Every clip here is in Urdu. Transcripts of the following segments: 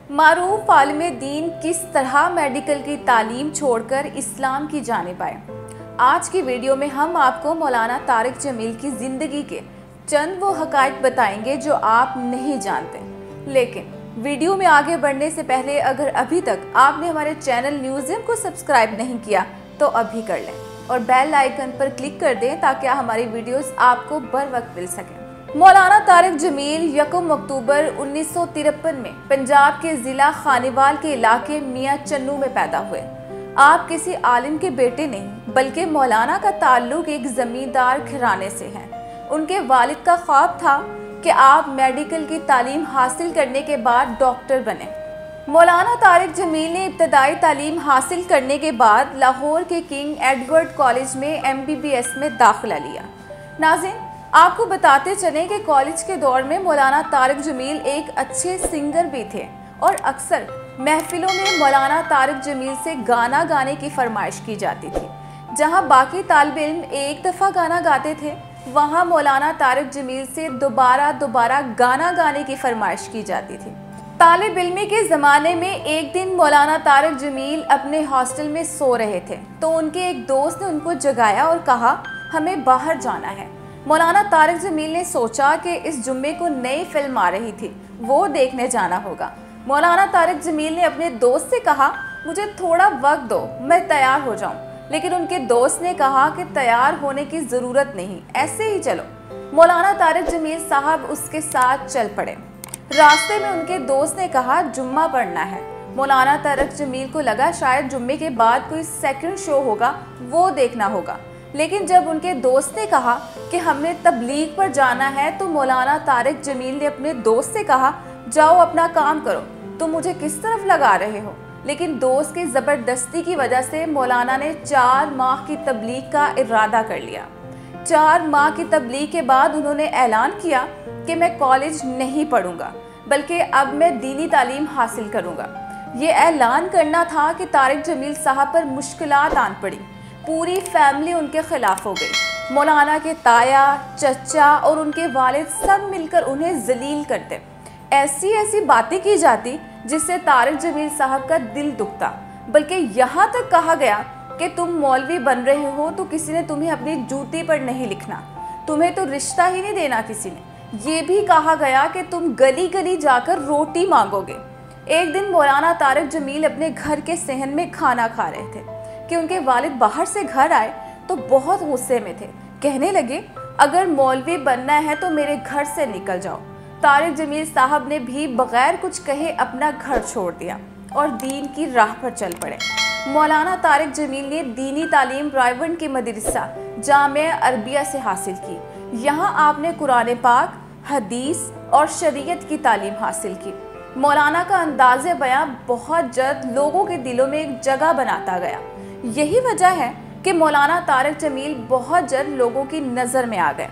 معروف عالم دین کس طرح میڈیکل کی تعلیم چھوڑ کر اسلام کی جانب آئے۔ آج کی ویڈیو میں ہم آپ کو مولانا طارق جمیل کی زندگی کے چند وہ حقائق بتائیں گے جو آپ نہیں جانتے۔ لیکن ویڈیو میں آگے بڑھنے سے پہلے اگر ابھی تک آپ نے ہمارے چینل نیوزیم کو سبسکرائب نہیں کیا تو ابھی کر لیں اور بیل آئیکن پر کلک کر دیں تاکہ ہماری ویڈیوز آپ کو بر وقت مل سکیں۔ مولانا طارق جمیل 1 اکتوبر 1953 میں پنجاب کے ضلع خانیوال کے علاقے میاں چنو میں پیدا ہوئے۔ آپ کسی عالم کے بیٹے نہیں بلکہ مولانا کا تعلق ایک زمیندار گھرانے سے ہے۔ ان کے والد کا خواب تھا کہ آپ میڈیکل کی تعلیم حاصل کرنے کے بعد ڈاکٹر بنیں۔ مولانا طارق جمیل نے ابتدائی تعلیم حاصل کرنے کے بعد لاہور کے کنگ ایڈورڈ کالج میں MBBS میں داخلہ لیا۔ ناظرین، آپ کو بتاتے چلیں کہ کالج کے دور میں مولانا طارق جمیل ایک اچھے سنگر بھی تھے اور اکثر محفلوں میں مولانا طارق جمیل سے گانا گانے کی فرمائش کی جاتی تھی۔ جہاں باقی طالب علم ایک دفعہ گانا گاتے تھے، وہاں مولانا طارق جمیل سے دوبارہ گانا گانے کی فرمائش کی جاتی تھی۔ طالب علمی کے زمانے میں ایک دن مولانا طارق جمیل اپنے ہاسٹل میں سو رہے تھے تو ان کے ایک دوست نے ان کو جگایا اور کہا، ہمیں باہر جانا ہے۔ مولانا طارق جمیل نے سوچا کہ اس جمعے کو نئی فلم آ رہی تھی، وہ دیکھنے جانا ہوگا۔ مولانا طارق جمیل نے اپنے دوست سے کہا، مجھے تھوڑا وقت دو، میں تیار ہو جاؤں۔ لیکن ان کے دوست نے کہا کہ تیار ہونے کی ضرورت نہیں، ایسے ہی چلو۔ مولانا طارق جمیل صاحب اس کے ساتھ چل پڑے۔ راستے میں ان کے دوست نے کہا، جمعہ پڑھنا ہے۔ مولانا طارق جمیل کو لگا شاید جمعے کے بعد کوئی سیکنڈ شو ہوگا، وہ دیکھنا ہوگا۔ لیکن جب ان کے دوست نے کہا کہ ہم نے تبلیغ پر جانا ہے تو مولانا طارق جمیل نے اپنے دوست سے کہا، جاؤ اپنا کام کرو، تم مجھے کس طرف لگا رہے ہو؟ لیکن دوست کی زبردستی کی وجہ سے مولانا نے 4 ماہ کی تبلیغ کا ارادہ کر لیا۔ 4 ماہ کی تبلیغ کے بعد انہوں نے اعلان کیا کہ میں کالج نہیں پڑھوں گا بلکہ اب میں دینی تعلیم حاصل کروں گا۔ یہ اعلان کرنا تھا کہ طارق جمیل صاحب پر مشکلات آن پڑی۔ پوری فیملی ان کے خلاف ہو گئی۔ مولانا کے تایا، چچا اور ان کے والد سب مل کر انہیں ذلیل کرتے۔ ایسی باتیں کی جاتی جس سے طارق جمیل صاحب کا دل دکھتا، بلکہ یہاں تک کہا گیا کہ تم مولوی بن رہے ہو تو کسی نے تمہیں اپنی جوتی پر نہیں لکھنا، تمہیں تو رشتہ ہی نہیں دینا کسی نے۔ یہ بھی کہا گیا کہ تم گلی گلی جا کر روٹی مانگو گے۔ ایک دن مولانا طارق جمیل اپنے گھر کے صحن میں کھانا کھا رہے تھے کہ ان کے والد باہر سے گھر آئے تو بہت غصے میں تھے۔ کہنے لگے، اگر مولوی بننا ہے تو میرے گھر سے نکل جاؤ۔ طارق جمیل صاحب نے بھی بغیر کچھ کہے اپنا گھر چھوڑ دیا اور دین کی راہ پر چل پڑے۔ مولانا طارق جمیل نے دینی تعلیم رائیونڈ کے مدرسہ جامعہ عربیہ سے حاصل کی۔ یہاں آپ نے قرآن پاک، حدیث اور شریعت کی تعلیم حاصل کی۔ مولانا کا انداز بیان بہت جلد لوگوں کے دلوں میں ایک جگہ بناتا گیا۔ یہی وجہ ہے کہ مولانا طارق جمیل بہت جلد لوگوں کی نظر میں آ گئے۔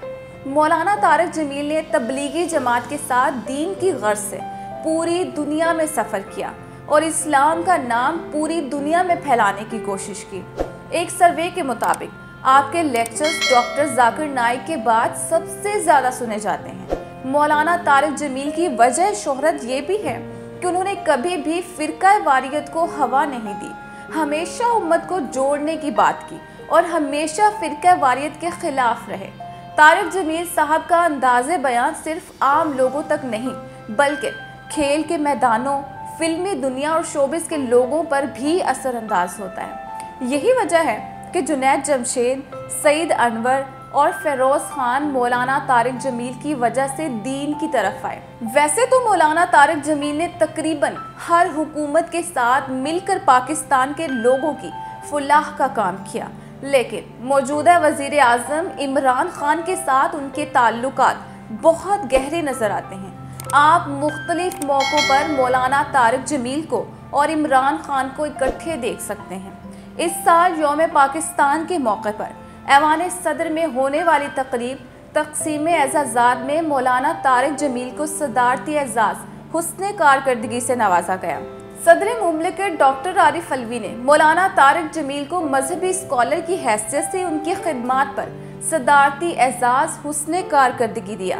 مولانا طارق جمیل نے تبلیغی جماعت کے ساتھ دین کی غرض سے پوری دنیا میں سفر کیا اور اسلام کا نام پوری دنیا میں پھیلانے کی کوشش کی۔ ایک سروے کے مطابق آپ کے لیکچرز ڈاکٹر ذاکر نائک کے بعد سب سے زیادہ سنے جاتے ہیں۔ مولانا طارق جمیل کی وجہ شہرت یہ بھی ہے کہ انہوں نے کبھی بھی فرقہ واریت کو ہوا نہیں دی، ہمیشہ امت کو جوڑنے کی بات کی اور ہمیشہ فرقہ واریت کے خلاف رہے۔ طارق جمیل صاحب کا انداز بیان صرف عام لوگوں تک نہیں بلکہ کھیل کے میدانوں، فلمی دنیا اور شوبز کے لوگوں پر بھی اثر انداز ہوتا ہے۔ یہی وجہ ہے کہ جنید جمشید، سعید انور اور فیروز خان مولانا طارق جمیل کی وجہ سے دین کی طرف آئے۔ ویسے تو مولانا طارق جمیل نے تقریباً ہر حکومت کے ساتھ مل کر پاکستان کے لوگوں کی فلاح کا کام کیا، لیکن موجودہ وزیر اعظم عمران خان کے ساتھ ان کے تعلقات بہت گہرے نظر آتے ہیں۔ آپ مختلف موقعوں پر مولانا طارق جمیل کو اور عمران خان کو اکٹھے دیکھ سکتے ہیں۔ اس سال یوم پاکستان کے موقع پر ایوان صدر میں ہونے والی تقریب تقسیم اعزازات میں مولانا طارق جمیل کو صدارتی اعزاز حسن کارکردگی سے نوازا گیا۔ صدر مملکت ڈاکٹر عارف علوی نے مولانا طارق جمیل کو مذہبی اسکالر کی حیثیت سے ان کی خدمات پر صدارتی اعزاز حسن کارکردگی دیا۔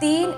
3